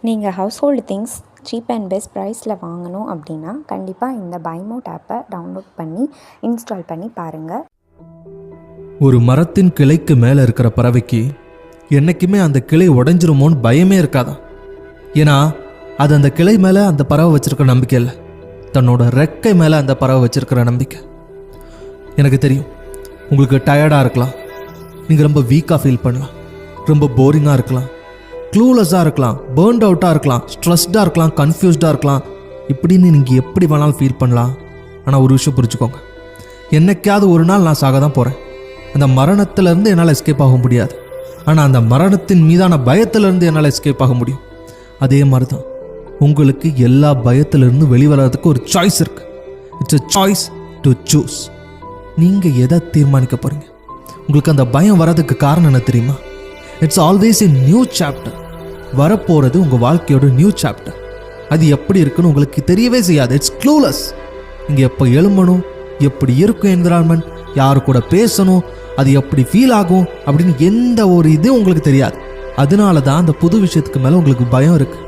நீங்கள் household things cheap and best ப்ரைஸில் வாங்கணும் அப்படின்னா கண்டிப்பாக இந்த பைமோட் ஆப்பை டவுன்லோட் பண்ணி இன்ஸ்டால் பண்ணி பாருங்கள். ஒரு மரத்தின் கிளைக்கு மேலே இருக்கிற பறவைக்கு என்றைக்குமே அந்த கிளை உடைஞ்சிருமோன்னு பயமே இருக்காதான். ஏன்னா அது அந்த கிளை மேலே அந்த பறவை வச்சிருக்கிற நம்பிக்கை இல்லை, தன்னோட ரெக்கை மேலே அந்த பறவை வச்சிருக்கிற நம்பிக்கை. எனக்கு தெரியும், உங்களுக்கு டயர்டாக இருக்கலாம், நீங்கள் ரொம்ப வீக்காக ஃபீல் பண்ணலாம், ரொம்ப போரிங்காக இருக்கலாம், க்ளூலெஸ்ஸாக இருக்கலாம், பேர்ன்ட் அவுட்டாக இருக்கலாம், ஸ்ட்ரெஸ்டாக இருக்கலாம், கன்ஃபியூஸ்டாக இருக்கலாம். இப்படின்னு நீங்கள் எப்படி வேணாலும் ஃபீல் பண்ணலாம். ஆனால் ஒரு விஷயம் புரிஞ்சுக்கோங்க, என்னைக்காவது ஒரு நாள் நான் சாக தான் போகிறேன். அந்த மரணத்திலேருந்து என்னால் எஸ்கேப் ஆக முடியாது, ஆனால் அந்த மரணத்தின் மீதான பயத்திலேருந்து என்னால் எஸ்கேப் ஆக முடியும். அதே மாதிரி தான் உங்களுக்கு எல்லா பயத்திலிருந்து வெளிவரதுக்கு ஒரு சாய்ஸ் இருக்குது. It's a choice to choose. நீங்கள் எதை தீர்மானிக்க போகிறீங்க? உங்களுக்கு அந்த பயம் வர்றதுக்கு காரணம் என்ன தெரியுமா? It's always a new chapter. வரப்போகிறது உங்கள் வாழ்க்கையோட நியூ சாப்டர். அது எப்படி இருக்குன்னு உங்களுக்கு தெரியவே செய்யாது. It's clueless. நீங்கள் எப்போ எழும்பணும், எப்படி இருக்கும் என்விரான்மெண்ட், யாரு கூட பேசணும், அது எப்படி ஃபீல் ஆகும் அப்படின்னு எந்த ஒரு இது உங்களுக்கு தெரியாது. அதனால தான் அந்த புது விஷயத்துக்கு மேலே உங்களுக்கு பயம் இருக்குது.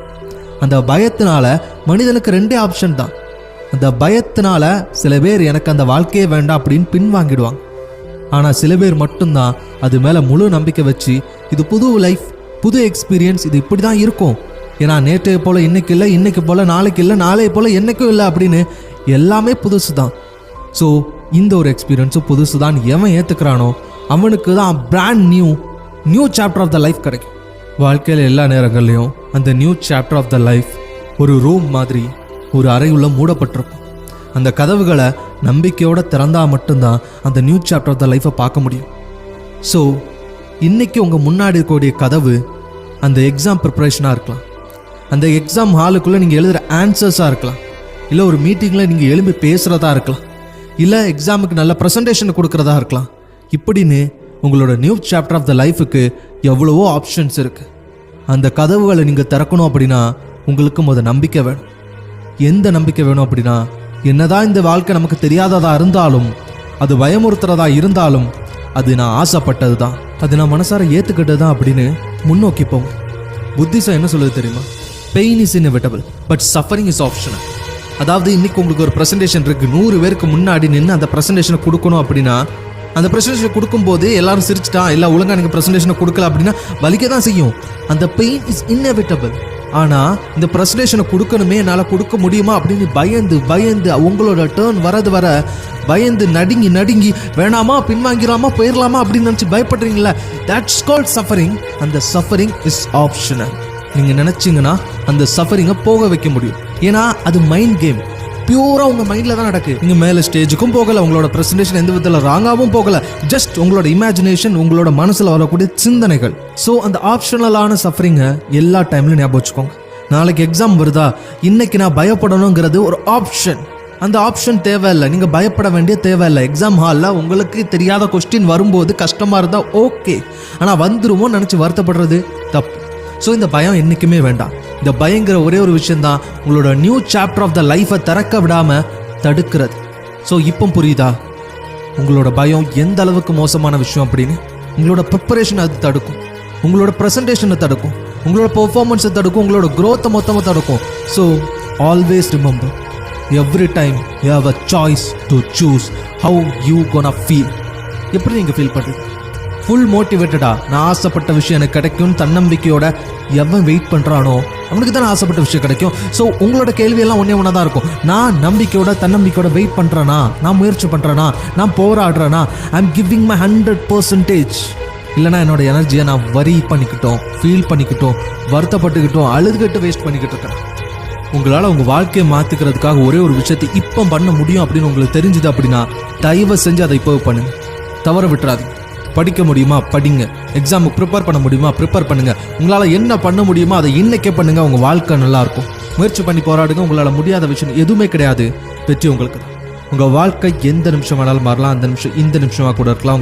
அந்த பயத்தினால மனிதனுக்கு ரெண்டே ஆப்ஷன் தான். அந்த பயத்தினால சில பேர் எனக்கு அந்த வாழ்க்கையே வேண்டாம் அப்படின்னு பின்வாங்கிடுவாங்க. ஆனால் சில பேர் மட்டும்தான் அது மேலே முழு நம்பிக்கை வச்சு இது புது லைஃப், புது எக்ஸ்பீரியன்ஸ், இது இப்படி தான் இருக்கும், ஏன்னா நேற்றைய போல் இன்னைக்கு இல்லை, இன்னைக்கு போல் நாளைக்கு இல்லை, நாளைய போல் என்னைக்கும் இல்லை அப்படின்னு எல்லாமே புதுசு தான். ஸோ இந்த ஒரு எக்ஸ்பீரியன்ஸும் புதுசு தான் எவன் ஏற்றுக்கிறானோ அவனுக்கு தான் brand new chapter of the life கிடைக்கும். வாழ்க்கையில் எல்லா நேரங்கள்லையும் அந்த new chapter of the life ஒரு ரூம் மாதிரி ஒரு அறையுள்ள மூடப்பட்டிருக்கும். அந்த கதவுகளை நம்பிக்கையோடு திறந்தால் மட்டும்தான் அந்த நியூ சாப்டர் ஆஃப் த லைஃப்பை பார்க்க முடியும். ஸோ இன்றைக்கி உங்கள் முன்னாடி இருக்கக்கூடிய கதவு அந்த எக்ஸாம் ப்ரிப்பரேஷனாக இருக்கலாம், அந்த எக்ஸாம் ஹாலுக்குள்ளே நீங்கள் எழுதுகிற ஆன்சர்ஸாக இருக்கலாம், இல்லை ஒரு மீட்டிங்கில் நீங்கள் எழும்பி பேசுகிறதா இருக்கலாம், இல்லை எக்ஸாமுக்கு நல்ல ப்ரெசன்டேஷன் கொடுக்குறதா இருக்கலாம். இப்படின்னு உங்களோட நியூ சாப்டர் ஆஃப் த லைஃபுக்கு எவ்வளவோ ஆப்ஷன்ஸ் இருக்குது. அந்த கதவுகளை நீங்கள் திறக்கணும் அப்படின்னா உங்களுக்கு முதல் நம்பிக்கை வேணும். எந்த நம்பிக்கை வேணும் அப்படின்னா, என்னதான் இந்த வாழ்க்கை நமக்கு தெரியாததா இருந்தாலும், அது பயமுறுத்துறதா இருந்தாலும், அது நான் ஆசைப்பட்டது தான், அது நான் மனசார ஏற்றுக்கிட்டது தான் அப்படின்னு முன்னோக்கி போங்க. புத்திசம் என்ன சொல்லுது தெரியுமா? Pain is inevitable but suffering is optional. அதாவது இன்னைக்கு உங்களுக்கு ஒரு ப்ரெசன்டேஷன் இருக்குது, 100 பேருக்கு முன்னாடி நின்று அந்த ப்ரெசன்டேஷனை கொடுக்கணும் அப்படின்னா, அந்த ப்ரெசன்டேஷனை கொடுக்கும்போது எல்லாரும் சிரிச்சிட்டா, இல்லை ஒழுங்காக எனக்கு ப்ரெசன்டேஷனை கொடுக்கல அப்படின்னா வலிக்க தான் செய்யும். அந்த பெயின் இஸ் இன்எவிட்டபிள். ஆனால் இந்த ப்ரெசன்டேஷனை கொடுக்கணுமே, என்னால் கொடுக்க முடியுமா அப்படின்னு பயந்து உங்களோட டேர்ன் வரது வர பயந்து நடுங்கி வேணாமா, பின்வாங்கிடலாமா, போயிடலாமா அப்படின்னு நினச்சி பயப்படுறீங்களா? That's called suffering. அந்த சஃபரிங் இஸ் ஆப்ஷனல். நீங்கள் நினச்சிங்கன்னா அந்த சஃபரிங்கை போக வைக்க முடியும். ஏன்னா அது மைண்ட் கேம், பியூராக உங்கள் மைண்டில் தான் நடக்கு. நீங்கள் மேலே ஸ்டேஜுக்கும் போகலை, உங்களோட ப்ரெசன்டேஷன் எந்த விதத்தில் ராங்காகவும் போகலை, ஜஸ்ட் உங்களோட இமேஜினேஷன், உங்களோட மனசில் வரக்கூடிய சிந்தனைகள். ஸோ அந்த ஆப்ஷனலான சஃபரிங்கை எல்லா டைம்லையும் ஞாபகம் வச்சுக்கோங்க. நாளைக்கு எக்ஸாம் வருதா, இன்னைக்கு நான் பயப்படணுங்கிறது ஒரு ஆப்ஷன். அந்த ஆப்ஷன் தேவையில்லை, நீங்கள் பயப்பட வேண்டிய தேவையில்லை. எக்ஸாம் ஹாலில் உங்களுக்கு தெரியாத கொஸ்டின் வரும்போது கஷ்டமாக இருந்தால் ஓகே, ஆனால் வந்துருமோ நினச்சி வருத்தப்படுறது தப்பு. ஸோ இந்த பயம் என்றைக்குமே வேண்டாம். இந்த பயங்கிற ஒரே ஒரு விஷயந்தான் உங்களோட நியூ சாப்டர் ஆஃப் த லைஃப்பை திறக்க விடாமல் தடுக்கிறது. ஸோ இப்போ புரியுதா உங்களோட பயம் எந்த அளவுக்கு மோசமான விஷயம் அப்படின்னு? உங்களோட ப்ரிப்பரேஷன் அது தடுக்கும், உங்களோட ப்ரெசன்டேஷனை தடுக்கும், உங்களோட பெர்ஃபார்மன்ஸை தடுக்கும், உங்களோட க்ரோத்தை மொத்தமாக தடுக்கும். So always remember, every time you have a choice to choose how you gonna feel. எப்படி நீங்கள் ஃபீல் பண்ணுறீங்க? ஃபுல் மோட்டிவேட்டடா, நான் ஆசைப்பட்ட விஷயம் எனக்கு கிடைக்கும்னு தன்னம்பிக்கையோட எவன் வெயிட் பண்ணுறானோ அவனுக்கு தான் ஆசைப்பட்ட விஷயம் கிடைக்கும். ஸோ உங்களோட கேள்வியெல்லாம் ஒன்றா தான் இருக்கும். நான் நம்பிக்கையோட தன்னம்பிக்கையோட வெயிட் பண்ணுறேனா, நான் முயற்சி பண்ணுறேனா, நான் போராடுறேனா, ஐ எம் கிவிங் மை 100%. இல்லைனா என்னோட எனர்ஜியை நான் வரி பண்ணிக்கிட்டோம், ஃபீல் பண்ணிக்கிட்டோம், வருத்தப்பட்டுக்கிட்டோம், அழுதுகிட்டு வேஸ்ட் பண்ணிக்கிட்டு இருக்கிறேன். உங்களால் உங்கள் வாழ்க்கையை மாற்றிக்கிறதுக்காக ஒரே ஒரு விஷயத்தை இப்போ பண்ண முடியும் அப்படின்னு உங்களுக்கு தெரிஞ்சுது அப்படின்னா தயவு செஞ்சு அதை இப்போ பண்ணுங்க. தவற விட்டுறாதீங்க. படிக்க முடியுமா படிங்க, எக்ஸாமுக்கு ப்ரிப்பேர் பண்ண முடியுமா ப்ரிப்பேர் பண்ணுங்க. உங்களால் என்ன பண்ண முடியுமோ அதை இன்னைக்கே பண்ணுங்க. உங்கள் வாழ்க்கை நல்லா இருக்கும். முயற்சி பண்ணி போராடுங்க. உங்களால் முடியாத விஷயம் எதுவுமே கிடையாது. வெற்றி உங்களுக்கு தான். உங்கள் வாழ்க்கை எந்த நிமிஷம் வேணாலும் மாறலாம். அந்த நிமிஷம் இந்த நிமிஷமாக கூட இருக்கலாம்.